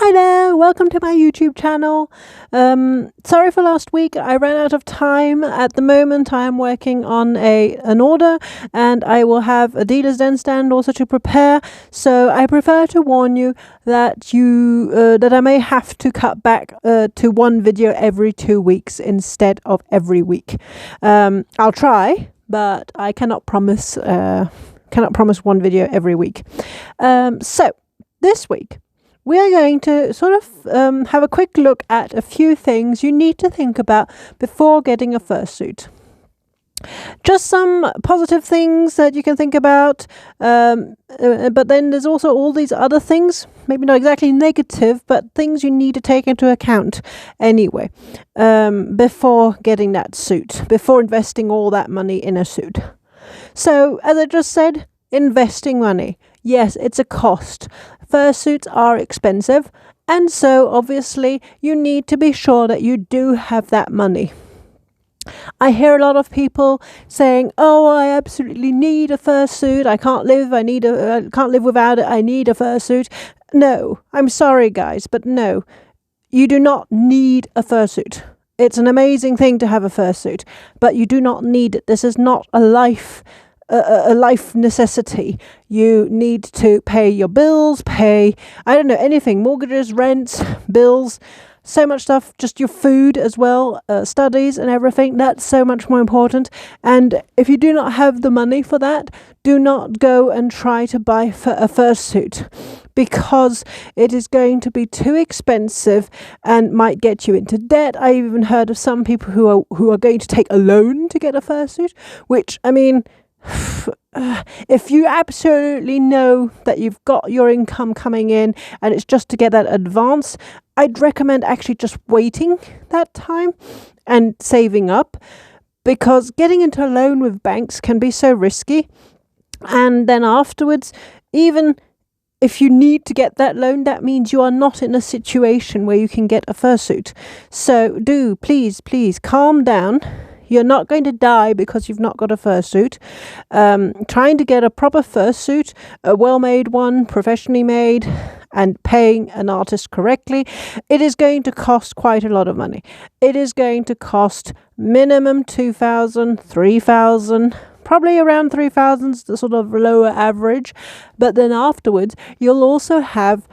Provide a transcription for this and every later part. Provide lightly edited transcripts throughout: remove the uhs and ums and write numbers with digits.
Hi there, welcome to my YouTube channel. Sorry for last week, I ran out of time. At the moment I am working on an order and I will have a dealer's den stand also to prepare, so I prefer to warn you that that I may have to cut back to one video every 2 weeks instead of every week. I'll try, but I cannot promise one video every week. So this week we are going to sort of have a quick look at a few things you need to think about before getting a fursuit. Just some positive things that you can think about, but then there's also all these other things, maybe not exactly negative, but things you need to take into account anyway, before getting that suit, before investing all that money in a suit. So, as I just said, investing money. Yes, it's a cost. Fursuits are expensive, and so obviously you need to be sure that you do have that money. I hear a lot of people saying, "Oh, I absolutely need a fursuit. I can't live without it. I need a fursuit." No, I'm sorry guys, but no. You do not need a fursuit. It's an amazing thing to have a fursuit, but you do not need it. This is not a life necessity. You need to pay your bills, anything, mortgages, rents, bills, so much stuff, just your food as well, studies and everything. That's so much more important. And if you do not have the money for that, do not go and try to buy a fursuit, because it is going to be too expensive and might get you into debt. I even heard of some people who are going to take a loan to get a fursuit, which, I mean, if you absolutely know that you've got your income coming in and it's just to get that advance, I'd recommend actually just waiting that time and saving up, because getting into a loan with banks can be so risky. And then afterwards, even if you need to get that loan, that means you are not in a situation where you can get a fursuit. So please calm down. You're not going to die because you've not got a fursuit. Trying to get a proper fursuit, a well-made one, professionally made, and paying an artist correctly, it is going to cost quite a lot of money. It is going to cost minimum 2,000, 3,000, probably around 3,000 is the sort of lower average. But then afterwards, you'll also have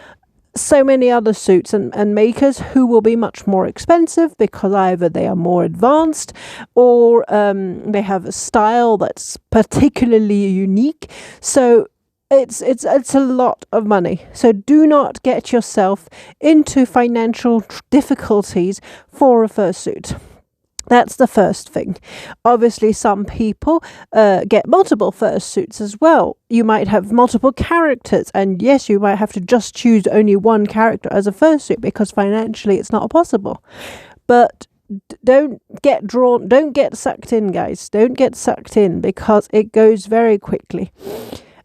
so many other suits and makers who will be much more expensive, because either they are more advanced or they have a style that's particularly unique. So it's a lot of money. So do not get yourself into financial difficulties for a fursuit. That's the first thing. Obviously, some people get multiple fursuits as well. You might have multiple characters, and yes, you might have to just choose only one character as a fursuit because financially it's not possible. But don't get sucked in, guys. Don't get sucked in, because it goes very quickly.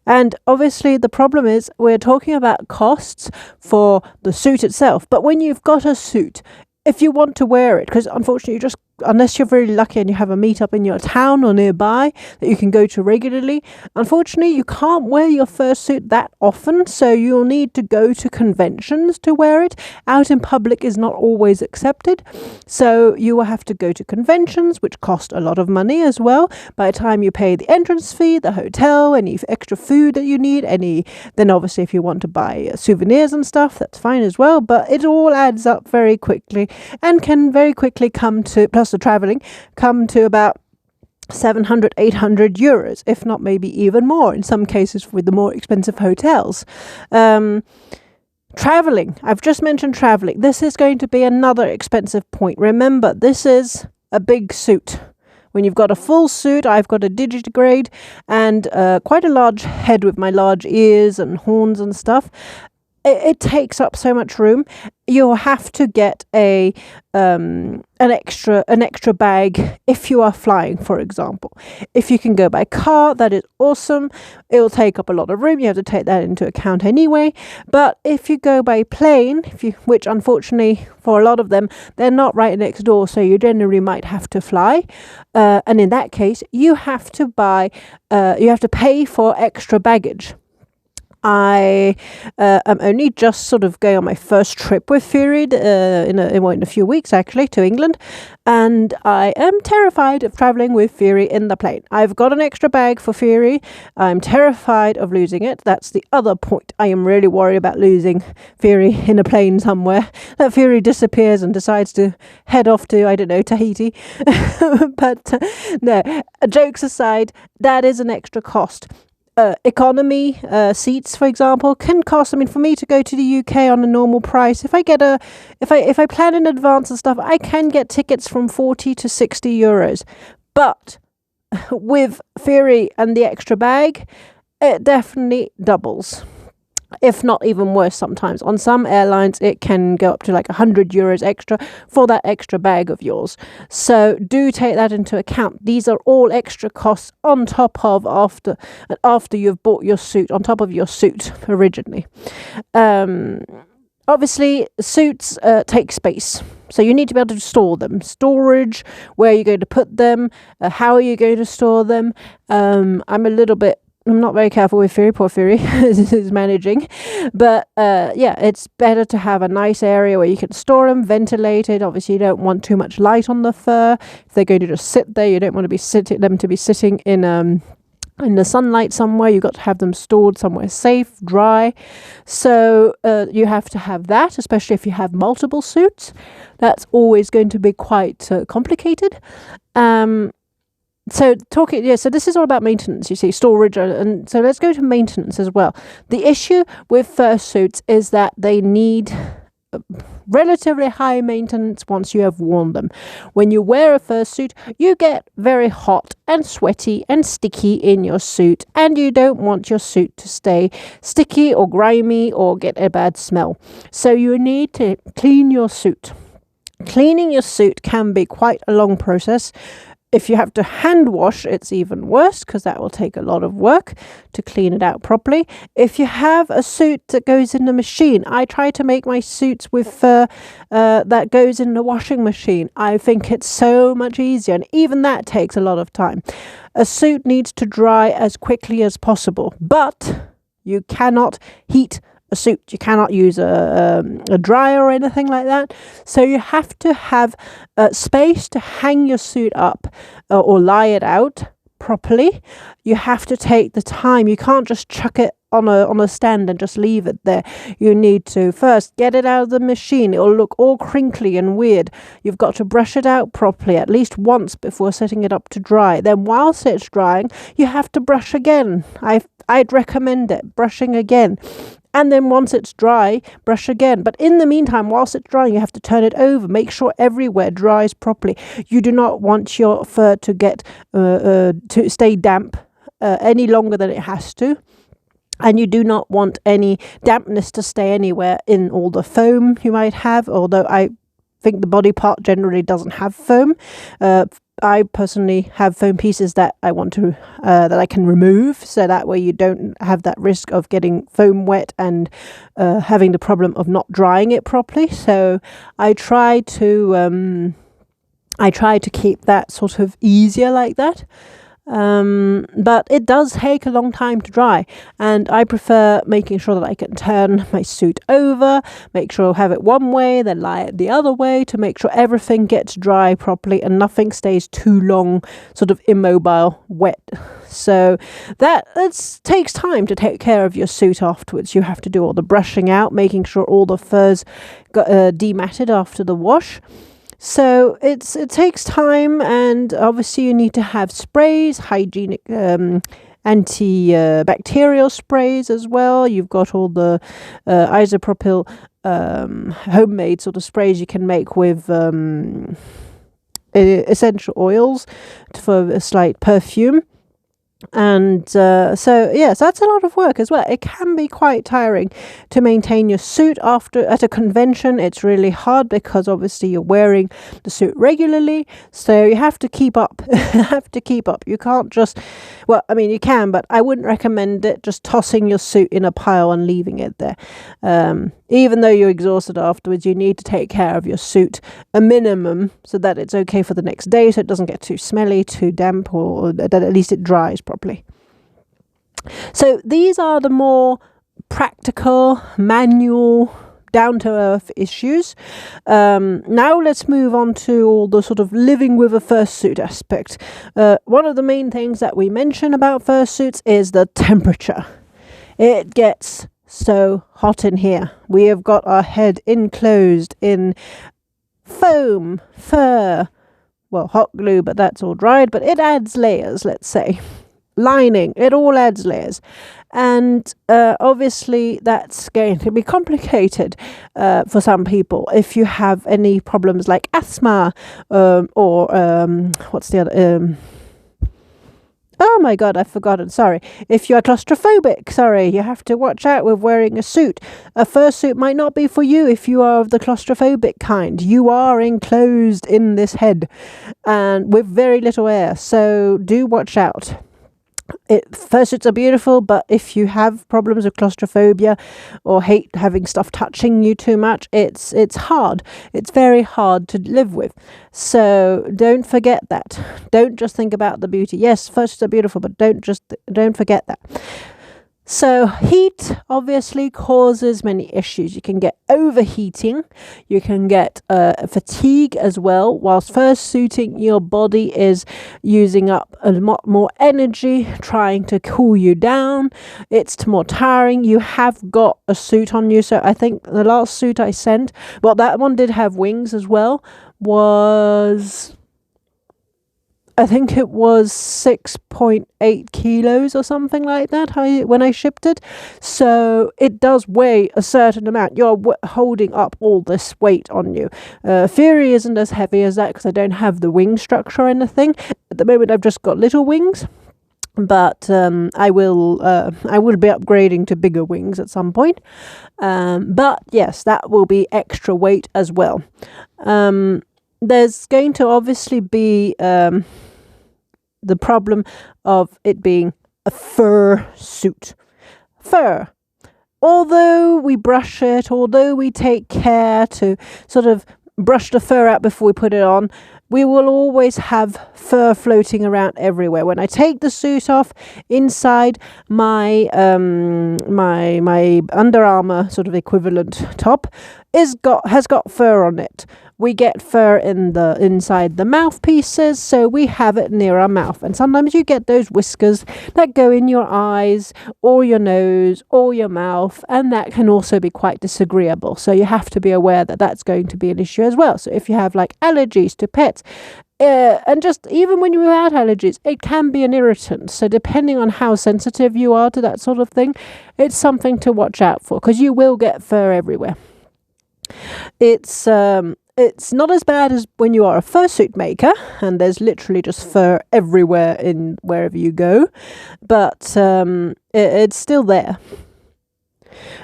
And obviously the problem is we're talking about costs for the suit itself. But when you've got a suit, if you want to wear it, because unfortunately unless you're very lucky and you have a meetup in your town or nearby that you can go to regularly, unfortunately you can't wear your fursuit that often, so you'll need to go to conventions to wear it. Out in public is not always accepted, so you will have to go to conventions, which cost a lot of money as well. By the time you pay the entrance fee, the hotel, any extra food that you need, then obviously if you want to buy souvenirs and stuff, that's fine as well, but it all adds up very quickly and can very quickly come to, plus the traveling, come to about 700, 800 euros, if not maybe even more in some cases with the more expensive hotels. Traveling. I've just mentioned traveling. This is going to be another expensive point. Remember, this is a big suit. When you've got a full suit, I've got a digigrade and quite a large head with my large ears and horns and stuff. It takes up so much room. You'll have to get an extra bag if you are flying, for example. If you can go by car, that is awesome. It will take up a lot of room. You have to take that into account anyway. But if you go by plane, which unfortunately for a lot of them, they're not right next door, so you generally might have to fly. And in that case, you have to pay for extra baggage. I am only just sort of going on my first trip with Firi in a few weeks, actually, to England. And I am terrified of traveling with Firi in the plane. I've got an extra bag for Firi. I'm terrified of losing it. That's the other point. I am really worried about losing Firi in a plane somewhere. That Firi disappears and decides to head off to, I don't know, Tahiti. But no, jokes aside, that is an extra cost. Economy seats, for example, can cost. I mean, for me to go to the UK on a normal price, if I plan in advance and stuff, I can get tickets from 40 to 60 euros. But with Firi and the extra bag, it definitely doubles, if not even worse sometimes. On some airlines, it can go up to like 100 euros extra for that extra bag of yours. So do take that into account. These are all extra costs on top of after you've bought your suit, on top of your suit originally. Obviously, suits take space. So you need to be able to store them. Storage, where are you going to put them? How are you going to store them? I'm not very careful with Firi. Poor Firi is managing. But yeah, it's better to have a nice area where you can store them, ventilated. Obviously, you don't want too much light on the fur. If they're going to just sit there, you don't want to be sitting in the sunlight somewhere. You've got to have them stored somewhere safe, dry. So you have to have that, especially if you have multiple suits. That's always going to be quite complicated. So this is all about maintenance, you see, storage, and so let's go to maintenance as well. The issue with fursuits is that they need relatively high maintenance once you have worn them. When you wear a fursuit, you get very hot and sweaty and sticky in your suit, and you don't want your suit to stay sticky or grimy or get a bad smell. So you need to clean your suit. Cleaning your suit can be quite a long process. If you have to hand wash, it's even worse because that will take a lot of work to clean it out properly. If you have a suit that goes in the machine, I try to make my suits with fur that goes in the washing machine. I think it's so much easier, and even that takes a lot of time. A suit needs to dry as quickly as possible, but you cannot heat a suit. You cannot use a dryer or anything like that. So you have to have space to hang your suit up or lie it out properly. You have to take the time. You can't just chuck it on a stand and just leave it there. You need to first get it out of the machine. It'll look all crinkly and weird. You've got to brush it out properly at least once before setting it up to dry. Then whilst it's drying, you have to brush again. I'd recommend it, brushing again. And then once it's dry, brush again. But in the meantime, whilst it's drying, you have to turn it over. Make sure everywhere dries properly. You do not want your fur to get to stay damp any longer than it has to. And you do not want any dampness to stay anywhere in all the foam you might have, although I think the body part generally doesn't have foam. I personally have foam pieces that I want to that I can remove, so that way you don't have that risk of getting foam wet and having the problem of not drying it properly. So I try to keep that sort of easier like that. But it does take a long time to dry, and I prefer making sure that I can turn my suit over, make sure I have it one way, then lie it the other way to make sure everything gets dry properly and nothing stays too long sort of immobile, wet. So that takes time to take care of your suit afterwards. You have to do all the brushing out, making sure all the furs got dematted after the wash. So it takes time, and obviously you need to have sprays, hygienic antibacterial sprays as well. You've got all the isopropyl homemade sort of sprays you can make with essential oils for a slight perfume. And so that's a lot of work as well. It can be quite tiring to maintain your suit at a convention. It's really hard because obviously you're wearing the suit regularly, so you have to keep up. You can't just, well, I mean you can, but I wouldn't recommend it just tossing your suit in a pile and leaving it there. Even though you're exhausted afterwards, you need to take care of your suit a minimum so that it's okay for the next day, so it doesn't get too smelly, too damp, or that at least it dries properly. So these are the more practical, manual, down-to-earth issues. Now let's move on to all the sort of living with a fursuit aspect. One of the main things that we mention about fursuits is the temperature. It gets so hot in here. We have got our head enclosed in foam, fur, well, hot glue, but that's all dried, but it adds layers, let's say. Lining, it all adds layers. And obviously that's going to be complicated for some people. If you have any problems like asthma or what's the other... oh my god, I've forgotten, sorry. If you are claustrophobic, you have to watch out with wearing a suit. A fursuit might not be for you if you are of the claustrophobic kind. You are enclosed in this head and with very little air, so do watch out. Fursuits are beautiful, but if you have problems with claustrophobia or hate having stuff touching you too much, it's hard. It's very hard to live with. So don't forget that. Don't just think about the beauty. Yes, fursuits are beautiful, but don't forget that. So heat obviously causes many issues. You can get overheating, you can get fatigue as well. Whilst fursuiting, your body is using up a lot more energy trying to cool you down. It's more tiring. You have got a suit on you. So I think the last suit I sent, well, that one did have wings as well, I think it was 6.8 kilos or something like that when I shipped it. So it does weigh a certain amount. You're holding up all this weight on you. Firi isn't as heavy as that because I don't have the wing structure or anything. At the moment I've just got little wings. But I will be upgrading to bigger wings at some point. But yes, that will be extra weight as well. There's going to obviously be the problem of it being a fur suit. Fur. Although we brush it, although we take care to sort of brush the fur out before we put it on, we will always have fur floating around everywhere. When I take the suit off, inside my my Under Armour sort of equivalent top has got fur on it. We get fur inside the mouthpieces, so we have it near our mouth. And sometimes you get those whiskers that go in your eyes or your nose or your mouth, and that can also be quite disagreeable. So you have to be aware that that's going to be an issue as well. So if you have like allergies to pets, and just even when you're without allergies, it can be an irritant. So depending on how sensitive you are to that sort of thing, it's something to watch out for, because you will get fur everywhere. It's not as bad as when you are a fursuit maker and there's literally just fur everywhere in wherever you go, but it's still there.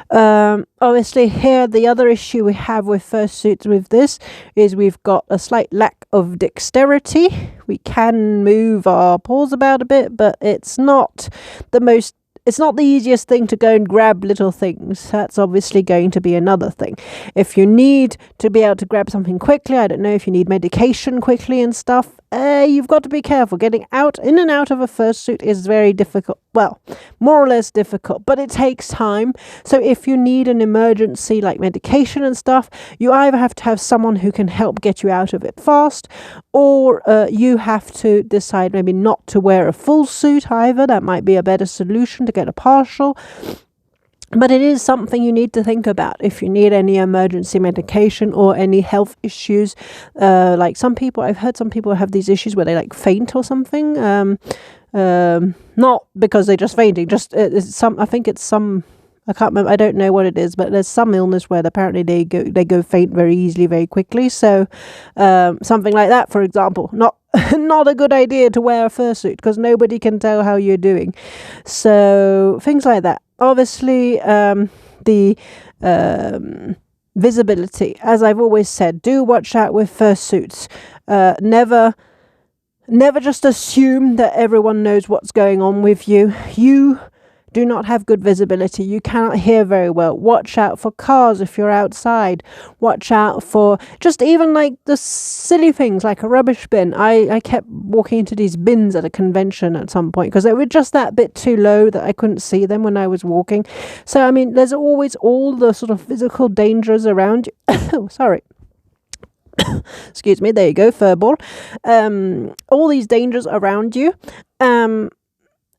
Obviously here the other issue we have with fursuits with this is we've got a slight lack of dexterity. We can move our paws about a bit, but it's not the easiest thing to go and grab little things. That's obviously going to be another thing. If you need to be able to grab something quickly, I don't know if you need medication quickly and stuff, you've got to be careful. Getting in and out of a fursuit is very difficult. Well, more or less difficult, but it takes time. So if you need an emergency like medication and stuff, you either have to have someone who can help get you out of it fast, or you have to decide maybe not to wear a full suit either. That might be a better solution, to get a partial. But it is something you need to think about if you need any emergency medication or any health issues. Like I've heard some people have these issues where they like faint or something. Not because they're just fainting, just I think it's some, I can't remember, I don't know what it is, but there's some illness where apparently they go faint very easily, very quickly. So something like that, for example, not a good idea to wear a fursuit because nobody can tell how you're doing. So things like that. Obviously, the visibility, as I've always said, do watch out with fursuits. Never just assume that everyone knows what's going on with you. You do not have good visibility. You cannot hear very well. Watch out for cars if you're outside. Watch out for just even like the silly things like a rubbish bin. I kept walking into these bins at a convention at some point because they were just that bit too low that I couldn't see them when I was walking. So, I mean, there's always all the sort of physical dangers around you. Oh, sorry. Excuse me, there you go, furball. All these dangers around you.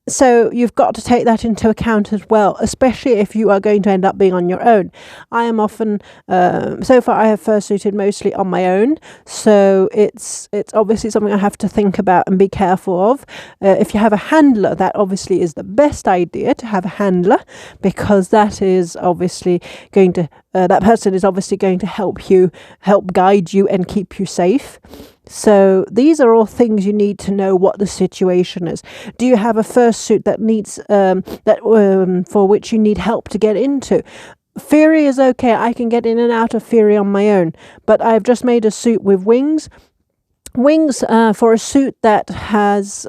So you've got to take that into account as well, especially if you are going to end up being on your own. I am often, so far I have fursuited mostly on my own, so it's obviously something I have to think about and be careful of. If you have a handler, that obviously is the best idea, to have a handler, because that is obviously going to, that person is obviously going to help guide you and keep you safe. So these are all things you need to know what the situation is. Do you have a fursuit that needs for which you need help to get into? Firi is okay. I can get in and out of Firi on my own, but I've just made a suit with wings. Wings for a suit that has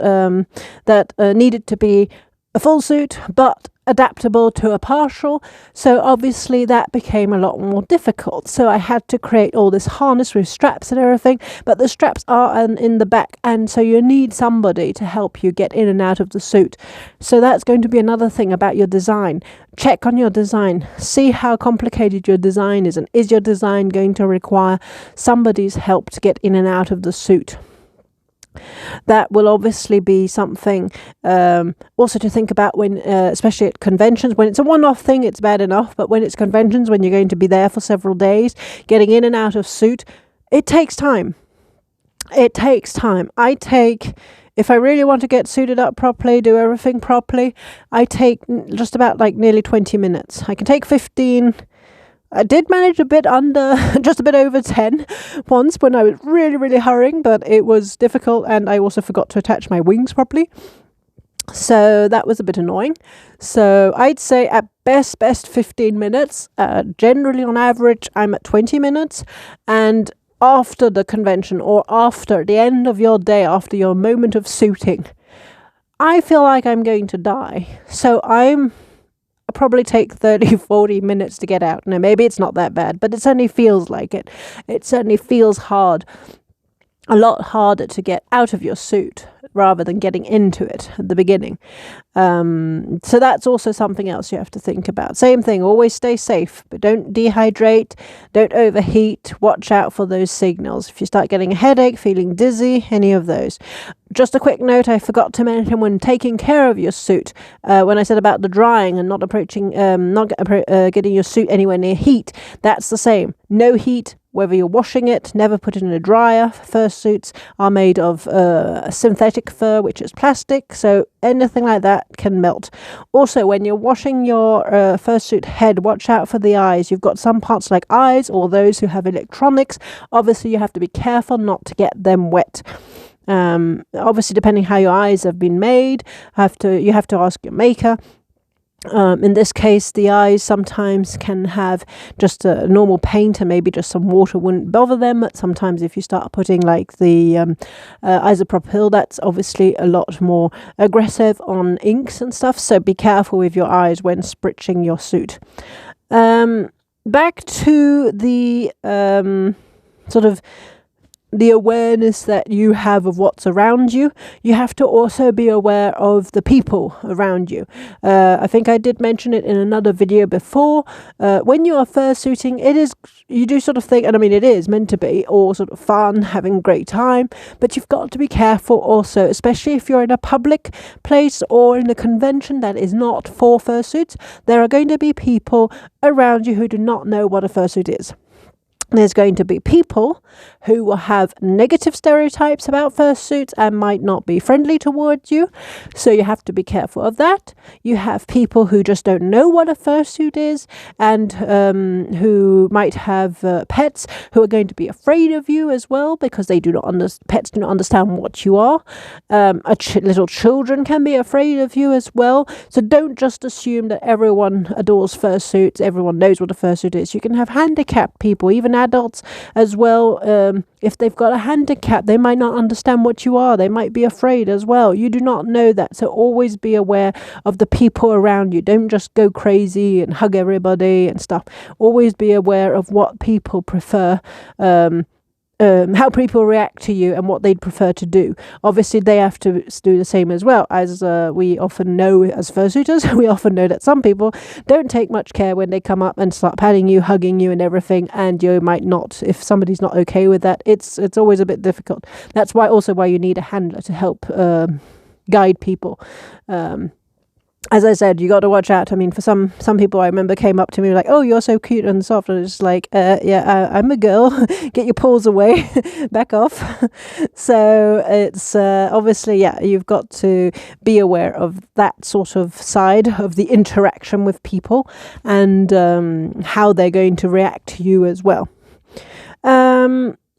needed to be a full suit, but adaptable to a partial, so obviously that became a lot more difficult. So I had to create all this harness with straps and everything, but the straps are in the back, and so you need somebody to help you get in and out of the suit. So that's going to be another thing about your design. Check on your design, see how complicated your design is, and is your design going to require somebody's help to get in and out of the suit. That will obviously be something also to think about when, especially at conventions. When it's a one-off thing, it's bad enough, but when it's conventions, when you're going to be there for several days, getting in and out of suit, it takes time. It takes time. If I really want to get suited up properly, do everything properly, I take just about like nearly 20 minutes. I can take 15. I did manage just a bit over 10 once when I was really, really hurrying, but it was difficult, and I also forgot to attach my wings properly. So that was a bit annoying. So I'd say at best 15 minutes. Generally on average, I'm at 20 minutes. And after the convention, or after the end of your day, after your moment of suiting, I feel like I'm going to die. So I probably take 30-40 minutes to get out. Now, maybe it's not that bad, but it certainly feels like it. It certainly feels hard, a lot harder to get out of your suit rather than getting into it at the beginning. So that's also something else you have to think about. Same thing, always stay safe, but don't dehydrate, don't overheat. Watch out for those signals. If you start getting a headache, feeling dizzy, any of those. Just a quick note I forgot to mention when taking care of your suit, when I said about the drying and not getting your suit anywhere near heat, that's the same. No heat. Whether you're washing it, never put it in a dryer. Fursuits are made of synthetic fur, which is plastic, so anything like that can melt. Also, when you're washing your fursuit head, watch out for the eyes. You've got some parts like eyes, or those who have electronics. Obviously, you have to be careful not to get them wet. Obviously, depending how your eyes have been made, you have to ask your maker. In this case, the eyes sometimes can have just a normal paint, and maybe just some water wouldn't bother them. But sometimes if you start putting like the isopropyl, that's obviously a lot more aggressive on inks and stuff. So be careful with your eyes when spritzing your suit. Back to the sort of the awareness that you have of what's around you. You have to also be aware of the people around you. I think I did mention it in another video before. When you are fursuiting, you do sort of think, and I mean it is meant to be all sort of fun, having a great time, but you've got to be careful also, especially if you're in a public place or in a convention that is not for fursuits. There are going to be people around you who do not know what a fursuit is. There's going to be people who will have negative stereotypes about fursuits and might not be friendly towards you. So you have to be careful of that. You have people who just don't know what a fursuit is, and who might have pets who are going to be afraid of you as well, because pets do not understand what you are. Little children can be afraid of you as well. So don't just assume that everyone adores fursuits, everyone knows what a fursuit is. You can have handicapped people, even adults as well. If they've got a handicap, they might not understand what you are. They might be afraid as well. You do not know that. So always be aware of the people around you. Don't just go crazy and hug everybody and stuff. Always be aware of what people prefer, how people react to you and what they'd prefer to do. Obviously, they have to do the same as well. As we often know as fursuiters, we often know that some people don't take much care when they come up and start patting you, hugging you and everything, and you might not, if somebody's not okay with that, it's always a bit difficult. That's why you need a handler to help guide people. As I said, you got to watch out. I mean, for some people, I remember came up to me like, "Oh, you're so cute and soft," and it's like, I'm a girl. Get your paws away, back off. So it's obviously, you've got to be aware of that sort of side of the interaction with people and how they're going to react to you as well.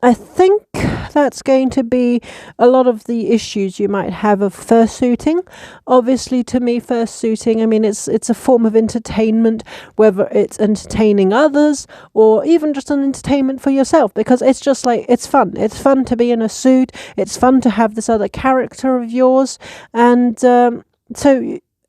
I think that's going to be a lot of the issues you might have of fursuiting. Obviously, to me, fursuiting, I mean, it's a form of entertainment, whether it's entertaining others or even just an entertainment for yourself, because it's just like, it's fun. It's fun to be in a suit. It's fun to have this other character of yours. And so...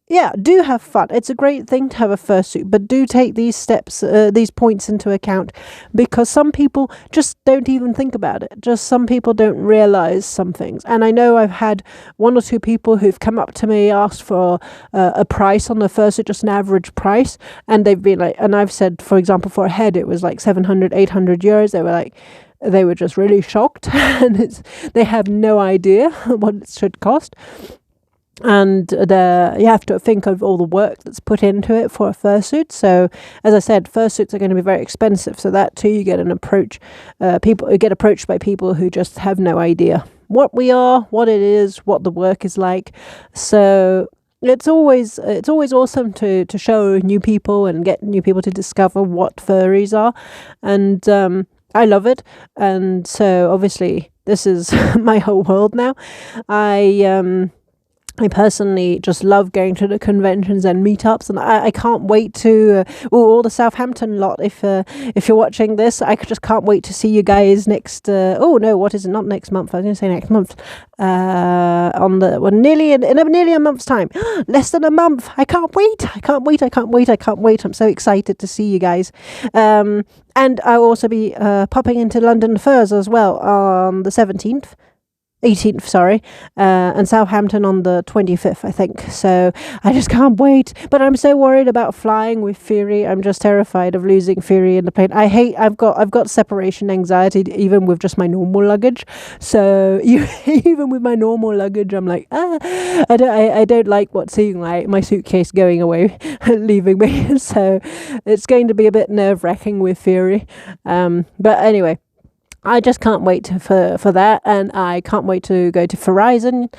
yeah, do have fun. It's a great thing to have a fursuit, but do take these steps, these points into account, because some people just don't even think about it. Just some people don't realize some things. And I know I've had 1 or 2 people who've come up to me, asked for a price on the fursuit, just an average price. And they've been like, and I've said, for example, for a head, it was like 700, 800 euros. They were just really shocked and they have no idea what it should cost. And you have to think of all the work that's put into it for a fursuit. So, as I said, fursuits are going to be very expensive. So that too, you get people get approached by people who just have no idea what we are, what it is, what the work is like. So it's always awesome to show new people and get new people to discover what furries are, and I love it. And so obviously this is my whole world now. I personally just love going to the conventions and meetups, and I can't wait to all the Southampton lot. If you're watching this, I just can't wait to see you guys next. Not next month. I was going to say next month. Nearly a month's time. Less than a month. I can't wait. I'm so excited to see you guys. And I'll also be popping into London Furs as well on the 18th, and Southampton on the 25th, I think. So I just can't wait. But I'm so worried about flying with Firi. I'm just terrified of losing Firi in the plane. I've got separation anxiety even with just my normal luggage. So even with my normal luggage, I'm like, I don't like seeing my suitcase going away, leaving me. So it's going to be a bit nerve-wracking with Firi. But anyway, I just can't wait for that, and I can't wait to go to Verizon.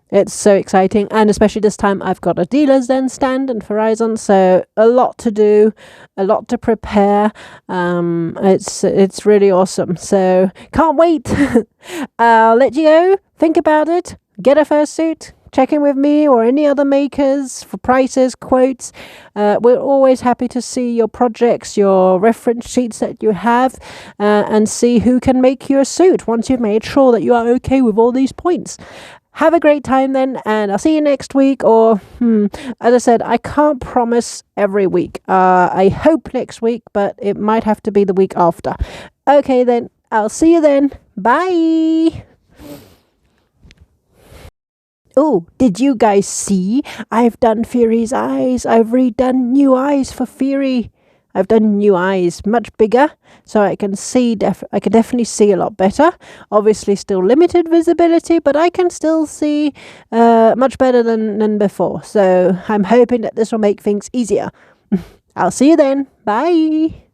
It's so exciting, and especially this time I've got a Dealers Den stand in Verizon, so a lot to do, a lot to prepare. It's really awesome, so can't wait. I'll let you go. Think about it. Get a fursuit. Check in with me or any other makers for prices, quotes. We're always happy to see your projects, your reference sheets that you have, and see who can make you a suit once you've made sure that you are okay with all these points. Have a great time then, and I'll see you next week, or as I said, I can't promise every week. I hope next week, but it might have to be the week after. Okay then, I'll see you then. Bye! Oh, did you guys see? I've done Firi's eyes. I've redone new eyes for Firi. I've done new eyes, much bigger, so I can see. I can definitely see a lot better. Obviously, still limited visibility, but I can still see much better than before. So I'm hoping that this will make things easier. I'll see you then. Bye.